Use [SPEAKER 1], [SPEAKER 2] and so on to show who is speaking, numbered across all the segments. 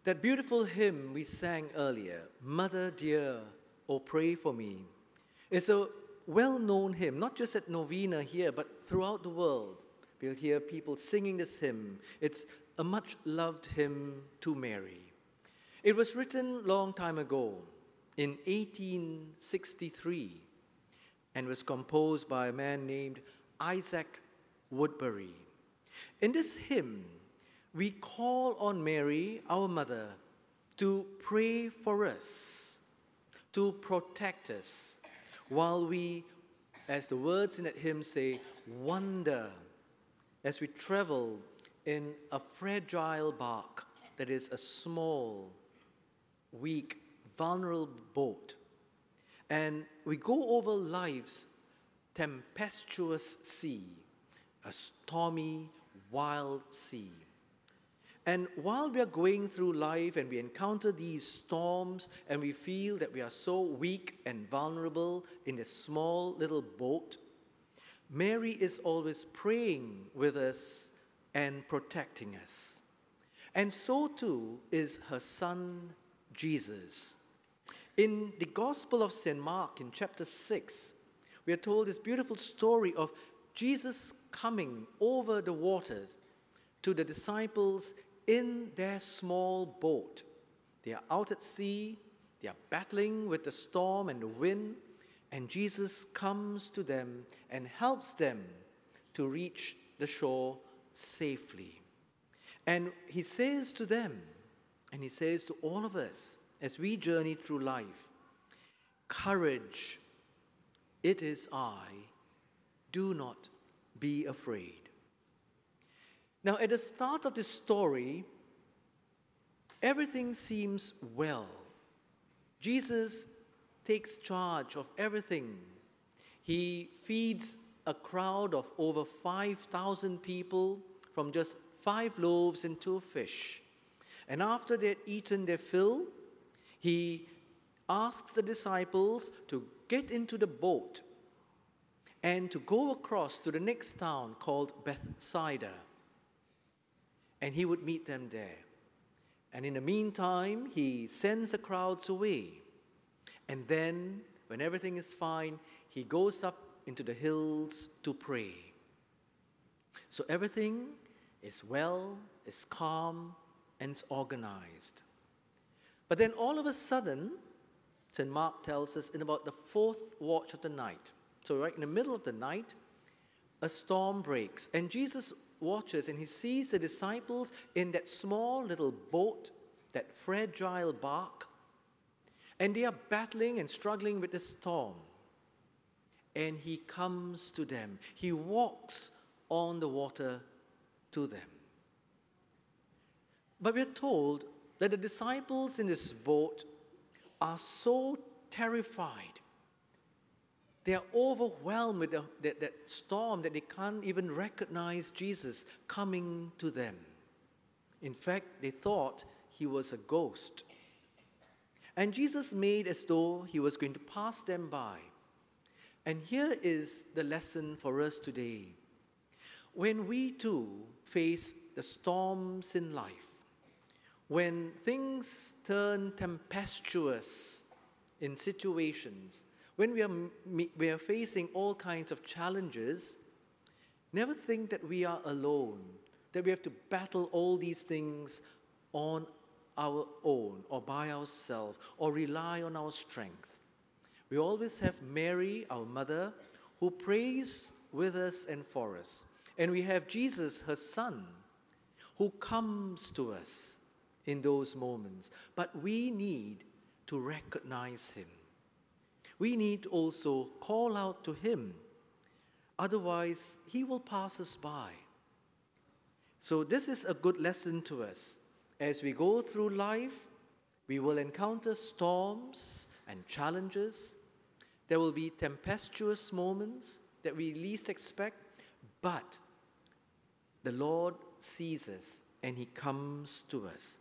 [SPEAKER 1] That beautiful hymn we sang earlier, Mother Dear, Oh Pray For Me, is a well-known hymn, not just at Novena here, but throughout the world. We'll hear people singing this hymn. It's a much-loved hymn to Mary. It was written long time ago, in 1863, and was composed by a man named Isaac Woodbury. In this hymn, we call on Mary, our mother, to pray for us, to protect us, while we, as the words in that hymn say, wonder as we travel in a fragile bark that is a small, weak, vulnerable boat. And we go over life's tempestuous sea, a stormy, wild sea. And while we are going through life and we encounter these storms and we feel that we are so weak and vulnerable in this small little boat, Mary is always praying with us and protecting us. And so too is her son, Jesus. In the Gospel of St. Mark, in chapter 6, we are told this beautiful story of Jesus coming over the waters to the disciples in their small boat. They are out at sea, they are battling with the storm and the wind, and Jesus comes to them and helps them to reach the shore safely. And he says to them, and he says to all of us as we journey through life, "Courage, it is I, do not be afraid." Now, at the start of this story, everything seems well. Jesus takes charge of everything. He feeds a crowd of over 5,000 people from just 5 loaves and 2 fish. And after they had eaten their fill, he asks the disciples to get into the boat and to go across to the next town called Bethsaida. And he would meet them there. And in the meantime, he sends the crowds away. And then, when everything is fine, he goes up into the hills to pray. So everything is well, is calm, and is organized. But then all of a sudden, St. Mark tells us, in about the 4th watch of the night, so right in the middle of the night, a storm breaks. And Jesus watches and he sees the disciples in that small little boat, that fragile bark, and they are battling and struggling with the storm. And he comes to them. He walks on the water to them. But we're told that the disciples in this boat are so terrified. They are overwhelmed with that storm that they can't even recognize Jesus coming to them. In fact, they thought he was a ghost. And Jesus made as though he was going to pass them by. And here is the lesson for us today. When we too face the storms in life, when things turn tempestuous in situations, when we are facing all kinds of challenges, never think that we are alone, that we have to battle all these things on our own or by ourselves or rely on our strength. We always have Mary, our mother, who prays with us and for us. And we have Jesus, her son, who comes to us in those moments. But we need to recognize him. We need to also call out to him. Otherwise, he will pass us by. So this is a good lesson to us. As we go through life, we will encounter storms and challenges. There will be tempestuous moments that we least expect, but the Lord sees us and he comes to us.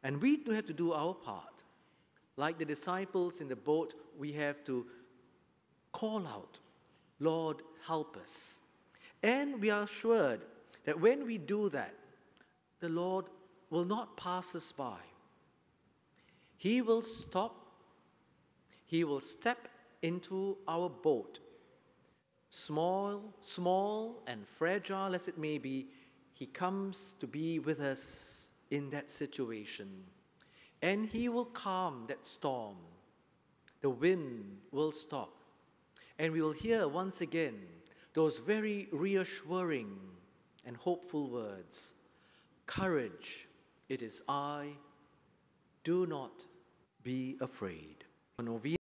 [SPEAKER 1] And we do have to do our part. Like the disciples in the boat, we have to call out, "Lord, help us." And we are assured that when we do that, the Lord will not pass us by. He will stop. He will step into our boat. Small and fragile as it may be, He comes to be with us in that situation. And He will calm that storm. The wind will stop. And we will hear once again those very reassuring and hopeful words. Courage, it is I. Do not be afraid. Novena